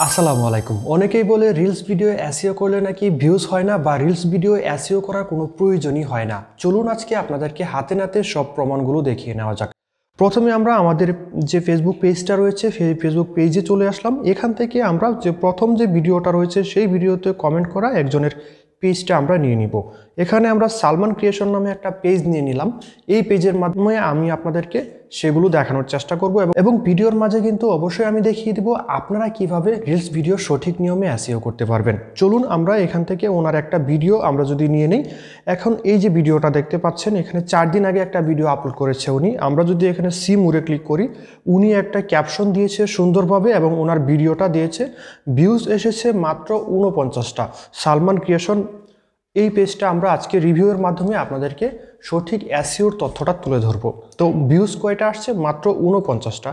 আসসালামু আলাইকুম। অনেকেই বলে রিলস ভিডিও এসইও করলে নাকি ভিউজ হয় না বা রিলস ভিডিও এসইও করার কোনো প্রয়োজনই হয় না। চলুন আজকে আপনাদেরকে হাতে নাতে সব প্রমাণগুলো দেখিয়ে নেওয়া যাক। প্রথমে আমরা আমাদের যে ফেসবুক পেজটা রয়েছে সেই ফেসবুক পেজে চলে আসলাম। এখান থেকে আমরা যে প্রথম যে ভিডিওটা রয়েছে সেই ভিডিওতে কমেন্ট করা একজনের পেজটা আমরা নিয়ে নিব। এখানে আমরা সালমান ক্রিয়েশন নামে একটা পেজ নিয়ে নিলাম। এই পেজের মাধ্যমে আমি আপনাদেরকে সেগুলো দেখানোর চেষ্টা করব এবং ভিডিওর মাঝে কিন্তু অবশ্যই আমি দেখিয়ে দিব আপনারা কিভাবে রিলস ভিডিও সঠিক নিয়মে এসইও করতে পারবেন। চলুন আমরা এখান থেকে ওনার একটা ভিডিও আমরা যদি নিয়ে নিই। এখন এই যে ভিডিওটা দেখতে পাচ্ছেন, এখানে 4 দিন আগে একটা ভিডিও আপলোড করেছে উনি। আমরা যদি এখানে সি মুরে ক্লিক করি, উনি একটা ক্যাপশন দিয়েছে সুন্দরভাবে এবং ওনার ভিডিওটা দিয়েছে, ভিউজ এসেছে মাত্র 49টা। সালমান ক্রিয়েশন এই পেজটা আমরা আজকে রিভিউয়ের মাধ্যমে আপনাদেরকে সঠিক এসইওর তথ্যটা তুলে ধরবো। তো ভিউজ কয়টা আসছে? মাত্র 49টা।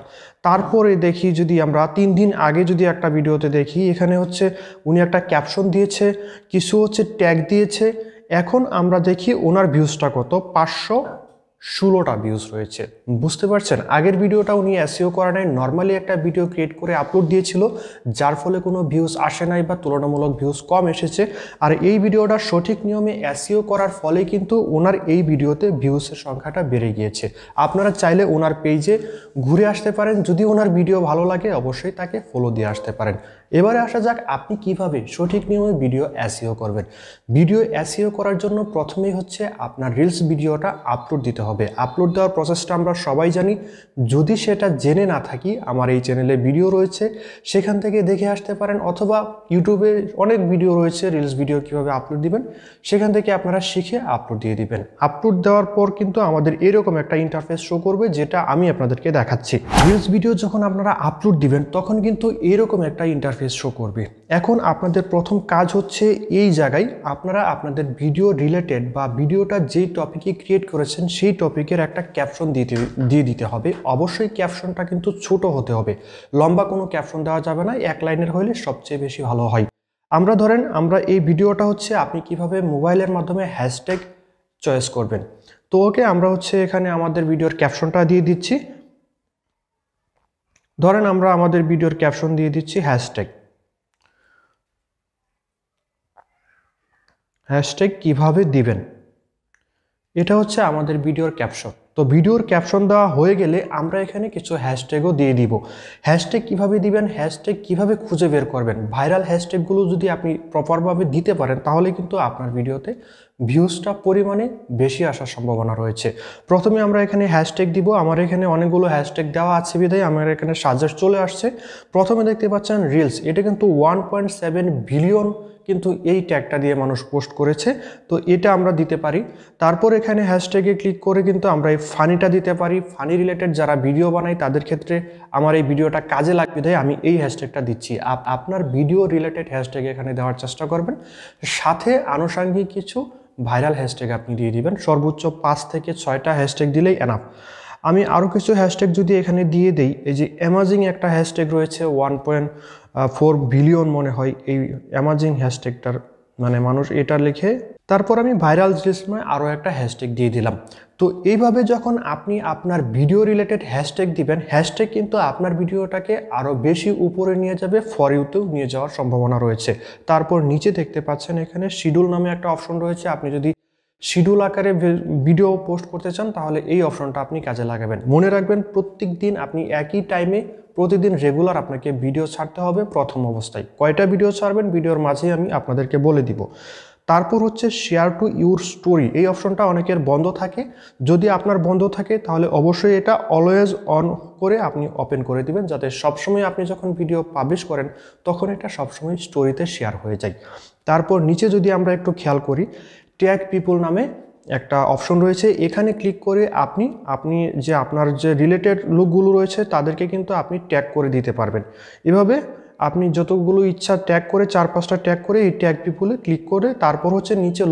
তারপরে দেখি যদি আমরা 3 দিন আগে যদি একটা ভিডিওতে দেখি, এখানে হচ্ছে উনি একটা ক্যাপশন দিয়েছে, কিছু হচ্ছে ট্যাগ দিয়েছে। এখন আমরা দেখি ওনার ভিউজটা কত, 516টা ভিউজ রয়েছে। বুঝতে পারছেন, আগের ভিডিওটা উনি এসইও করা নাই, নর্মালি একটা ভিডিও ক্রিয়েট করে আপলোড দিয়েছিল, যার ফলে কোনো ভিউজ আসে নাই বা তুলনামূলক ভিউজ কম এসেছে। আর এই ভিডিওটা সঠিক নিয়মে এসইও করার ফলে কিন্তু ওনার এই ভিডিওতে ভিউজের সংখ্যাটা বেড়ে গিয়েছে। আপনারা চাইলে ওনার পেজে ঘুরে আসতে পারেন, যদি ওনার ভিডিও ভালো লাগে অবশ্যই তাকে ফলো দিয়ে আসতে পারেন। এবারে আসা যাক আপনি কিভাবে সঠিক নিয়মে ভিডিও এসইও করবেন। ভিডিও এসইও করার জন্য প্রথমেই হচ্ছে আপনার রিলস ভিডিওটা আপলোড দিতে হবে। আপলোড দেওয়ার প্রসেসটা আমরা সবাই জানি। যদি সেটা জেনে না থাকি, আমার এই চ্যানেলে ভিডিও রয়েছে, সেখান থেকে দেখে আসতে পারেন, অথবা ইউটিউবে অনেক ভিডিও রয়েছে রিলস ভিডিও কিভাবে আপলোড দিবেন, সেখান থেকে আপনারা শিখে আপলোড দিয়ে দিবেন। আপলোড দেওয়ার পর কিন্তু আমাদের এরকম একটা ইন্টারফেস শো করবে, যেটা আমি আপনাদেরকে দেখাচ্ছি। রিলস ভিডিও যখন আপনারা আপলোড দিবেন তখন কিন্তু এরকম একটা ইন্টারফেস শো করবে। এখন আপনাদের প্রথম কাজ হচ্ছে এই জায়গায় আপনারা আপনাদের ভিডিও রিলেটেড বা ভিডিওটা যেই টপিকে ক্রিয়েট করেছেন সেই টপিকের একটা ক্যাপশন দিয়ে দিতে হবে। অবশ্যই ক্যাপশনটা কিন্তু ছোট হতে হবে, লম্বা কোনো ক্যাপশন দেওয়া যাবে না, 1 লাইনের হলে সবচেয়ে বেশি ভালো হয়। আমরা এই ভিডিওটা হচ্ছে আপনি কিভাবে মোবাইলের মাধ্যমে হ্যাশট্যাগ চয়েস করবেন। তো ওকে, আমরা হচ্ছে এখানে আমাদের ভিডিওর ক্যাপশনটা দিয়ে দিচ্ছি। ধরেন আমরা আমাদের ভিডিওর ক্যাপশন দিয়ে দিচ্ছি হ্যাশট্যাগ কিভাবে দিবেন, এটা হচ্ছে আমাদের ভিডিওর ক্যাপশন। তো ভিডিওর ক্যাপশন দেওয়া হয়ে গেলে আমরা এখানে কিছু হ্যাশট্যাগও দিয়ে দিব। হ্যাশট্যাগ কিভাবে দিবেন, হ্যাশট্যাগ কিভাবে খুঁজে বের করবেন, ভাইরাল হ্যাশট্যাগুলো যদি আপনি প্রপারভাবে দিতে পারেন তাহলে কিন্তু আপনার ভিডিওতে ভিউজটা পরিমাণে বেশি আসার সম্ভাবনা রয়েছে। প্রথমে আমরা এখানে হ্যাশট্যাগ দিব। আমার এখানে অনেকগুলো হ্যাশট্যাগ দেওয়া আছে বিধায় আমার এখানে সাজেস্ট চলে আসছে। প্রথমে দেখতে পাচ্ছেন রিলস, এটা কিন্তু 1.7 বিলিয়ন কিন্তু এই ট্যাগটা দিয়ে মানুষ পোস্ট করেছে, তো এটা আমরা দিতে পারি। তারপর এখানে হ্যাশট্যাগে ক্লিক করে কিন্তু আমরা এই ফানিটা দিতে পারি। ফানি রিলেটেড যারা ভিডিও বানায় তাদের ক্ষেত্রে আমার এই ভিডিওটা কাজে লাগবে, তাই আমি এই হ্যাশট্যাগটা দিচ্ছি। আপনার ভিডিও রিলেটেড হ্যাশট্যাগ এখানে দেওয়ার চেষ্টা করবেন, সাথে আনুষঙ্গিক কিছু ভাইরাল হ্যাশট্যাগ আপনি দিয়ে দিবেন। সর্বোচ্চ 5 থেকে 6টা হ্যাশট্যাগ দিলেই এনাফ। আমি আরও কিছু হ্যাশট্যাগ যদি এখানে দিয়ে দেই, এই যে অ্যামাজিং একটা হ্যাশট্যাগ রয়েছে, 1.4 বিলিয়ন মনে হয় এই অ্যামাজিং হ্যাশট্যাগটার, মানে মানুষ এটা লিখে। তারপর আমি ভাইরাল রিলস নয় আরও একটা হ্যাশট্যাগ দিয়ে দিলাম। তো এইভাবে যখন আপনি আপনার ভিডিও রিলেটেড হ্যাশট্যাগ দিবেন, হ্যাশট্যাগ কিন্তু আপনার ভিডিওটাকে আরও বেশি উপরে নিয়ে যাবে, ফর ইউতেও নিয়ে যাওয়ার সম্ভাবনা রয়েছে। তারপর নিচে দেখতে পাচ্ছেন এখানে শিডিউল নামে একটা অপশন রয়েছে। আপনি যদি শিডিউল আকারে ভিডিও পোস্ট করতে চান তাহলে এই অপশনটা আপনি কাজে লাগাবেন। মনে রাখবেন, প্রত্যেক দিন আপনি একই টাইমে প্রতিদিন রেগুলার আপনাকে ভিডিও ছাড়তে হবে। প্রথম অবস্থায় কয়টা ভিডিও ছাড়বেন ভিডিওর মাঝেই আমি আপনাদেরকে বলে দিব। তারপর হচ্ছে শেয়ার টু ইউর স্টোরি, এই অপশনটা অনেকের বন্ধ থাকে। যদি আপনার বন্ধ থাকে তাহলে অবশ্যই এটা অলওয়েজ অন করে আপনি ওপেন করে দিবেন, যাতে সবসময় আপনি যখন ভিডিও পাবলিশ করেন তখন এটা সবসময় স্টোরিতে শেয়ার হয়ে যায়। তারপর নিচে যদি আমরা একটু খেয়াল করি, ট্যাগ পিপল নামে একটা অপশন রয়েছে। এখানে ক্লিক করে আপনি যে আপনার যে রিলেটেড লোকগুলো রয়েছে তাদেরকে কিন্তু আপনি ট্যাগ করে দিতে পারবেন। এভাবে আপনি যতগুলো ইচ্ছা ট্যাগ করে, 4-5টা ট্যাগ করে এই ট্যাগ পিপলে ক্লিক করে, তারপর হচ্ছে নিচে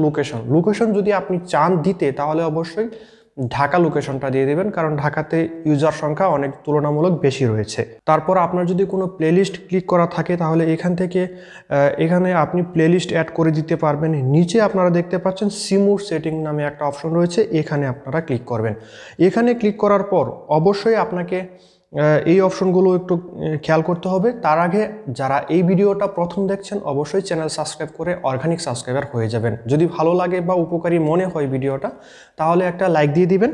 লোকেশন যদি আপনি চান দিতে তাহলে অবশ্যই ঢাকা লোকেশনটা দিয়ে দেবেন, কারণ ঢাকাতে ইউজার সংখ্যা অনেক তুলনামূলক বেশি রয়েছে। তারপর আপনার যদি কোনো প্লেলিস্ট ক্লিক করা থাকে তাহলে এখানে আপনি প্লেলিস্ট অ্যাড করে দিতে পারবেন। নিচে আপনারা দেখতে পাচ্ছেন সিমুর সেটিং নামে একটা অপশন রয়েছে, এখানে আপনারা ক্লিক করবেন। এখানে ক্লিক করার পর অবশ্যই আপনাকে এই অপশনগুলো একটু খেয়াল করতে হবে। তার আগে যারা এই ভিডিওটা প্রথম দেখছেন অবশ্যই চ্যানেল সাবস্ক্রাইব করে অর্গানিক সাবস্ক্রাইবার হয়ে যাবেন। যদি ভালো লাগে বা উপকারী মনে হয় ভিডিওটা তাহলে একটা লাইক দিয়ে দিবেন।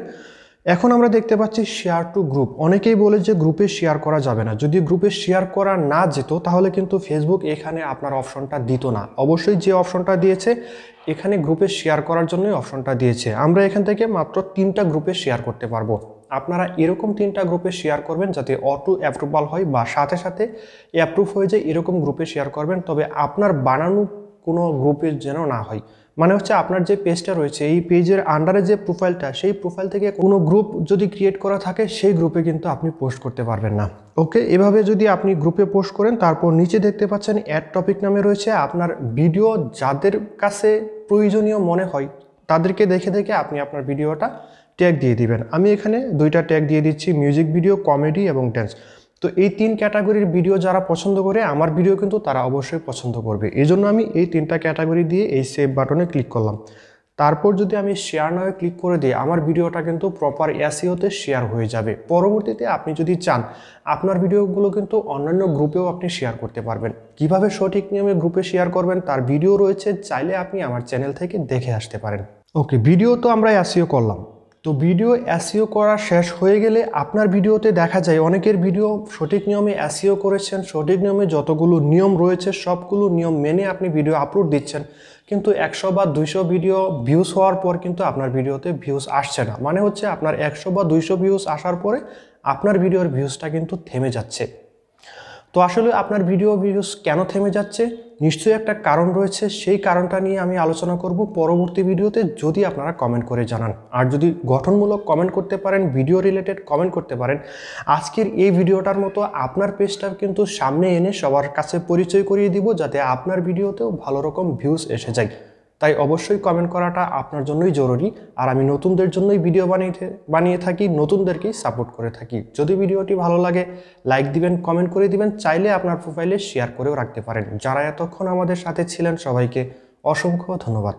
এখন আমরা দেখতে পাচ্ছি শেয়ার টু গ্রুপ। অনেকেই বলে যে গ্রুপে শেয়ার করা যাবে না। যদি গ্রুপে শেয়ার করা না যেত তাহলে কিন্তু ফেসবুক এখানে আপনার অপশনটা দিত না। অবশ্যই যে অপশনটা দিয়েছে এখানে গ্রুপে শেয়ার করার জন্যই অপশনটা দিয়েছে। আমরা এখান থেকে মাত্র 3টা গ্রুপে শেয়ার করতে পারবো। আপনারা এরকম 3টা গ্রুপে শেয়ার করবেন যাতে অটো অ্যাপ্রুভাল হয় বা সাথে সাথে অ্যাপ্রুভ হয়ে যায়, এরকম গ্রুপে শেয়ার করবেন। তবে আপনার বানানো কোনো গ্রুপে যেন না হয়, মানে হচ্ছে আপনার যে পেজটা রয়েছে এই পেজের আন্ডারে যে প্রোফাইলটা, সেই প্রোফাইল থেকে কোনো গ্রুপ যদি ক্রিয়েট করা থাকে সেই গ্রুপে কিন্তু আপনি পোস্ট করতে পারবেন না। ওকে, এভাবে যদি আপনি গ্রুপে পোস্ট করেন তারপর নিচে দেখতে পাচ্ছেন অ্যাড টপিক নামে রয়েছে। আপনার ভিডিও যাদের কাছে প্রয়োজনীয় মনে হয় তাদেরকে দেখে দেখে আপনি আপনার ভিডিওটা ট্যাগ দিয়ে দিবেন। আমি এখানে 2টা ট্যাগ দিয়ে দিচ্ছি, মিউজিক ভিডিও, কমেডি এবং ড্যান্স। তো এই 3 ক্যাটাগরির ভিডিও যারা পছন্দ করে আমার ভিডিও কিন্তু তারা অবশ্যই পছন্দ করবে। এই জন্য আমি এই 3টা ক্যাটাগরি দিয়ে এই সেভ বাটনে ক্লিক করলাম। তারপর যদি আমি শেয়ার নাও ক্লিক করে দিই আমার ভিডিওটা কিন্তু প্রপার এসইওতে শেয়ার হয়ে যাবে। পরবর্তীতে আপনি যদি চান আপনার ভিডিওগুলো কিন্তু অন্যান্য গ্রুপেও আপনি শেয়ার করতে পারবেন। কিভাবে সঠিক নিয়মে গ্রুপে শেয়ার করবেন তার ভিডিও রয়েছে, চাইলে আপনি আমার চ্যানেল থেকে দেখে আসতে পারেন। ওকে, ভিডিও তো আমরা এসইও করলাম। তো ভিডিও এসইও করা শেষ হয়ে গেলে আপনার ভিডিওতে দেখা যায় অনেকের ভিডিও সঠিক নিয়মে এসইও করেছেন, সঠিক নিয়মে যতগুলো নিয়ম রয়েছে সবগুলো নিয়ম মেনে আপনি ভিডিও আপলোড দিচ্ছেন, কিন্তু 100 বা 200 ভিডিও ভিউজ হওয়ার পর কিন্তু আপনার ভিডিওতে ভিউজ আসছে না। মানে হচ্ছে আপনার 100 বা 200 ভিউজ আসার পরে আপনার ভিডিওর ভিউজটা কিন্তু থেমে যাচ্ছে। তো আসলে আপনার ভিউজ কেন থেমে যাচ্ছে, নিশ্চয়ই একটা কারণ রয়েছে। সেই কারণটা নিয়ে আমি আলোচনা করব পরবর্তী ভিডিওতে, যদি আপনারা কমেন্ট করে জানান। আর যদি গঠনমূলক কমেন্ট করতে পারেন, ভিডিও রিলেটেড কমেন্ট করতে পারেন, আজকের এই ভিডিওটার মতো আপনার পেজটা কিন্তু সামনে এনে সবার কাছে পরিচয় করিয়ে দিব, যাতে আপনার ভিডিওতেও ভালো রকম ভিউজ এসে যায়। তাই অবশ্যই কমেন্ট করাটা আপনার জন্যই জরুরি। আর আমি নতুনদের জন্যই ভিডিও বানিয়ে থাকি, নতুনদেরকেই সাপোর্ট করে থাকি। যদি ভিডিওটি ভালো লাগে লাইক দিবেন, কমেন্ট করে দিবেন, চাইলে আপনার প্রোফাইলে শেয়ার করেও রাখতে পারেন। যারা এতক্ষণ আমাদের সাথে ছিলেন সবাইকে অসংখ্য ধন্যবাদ।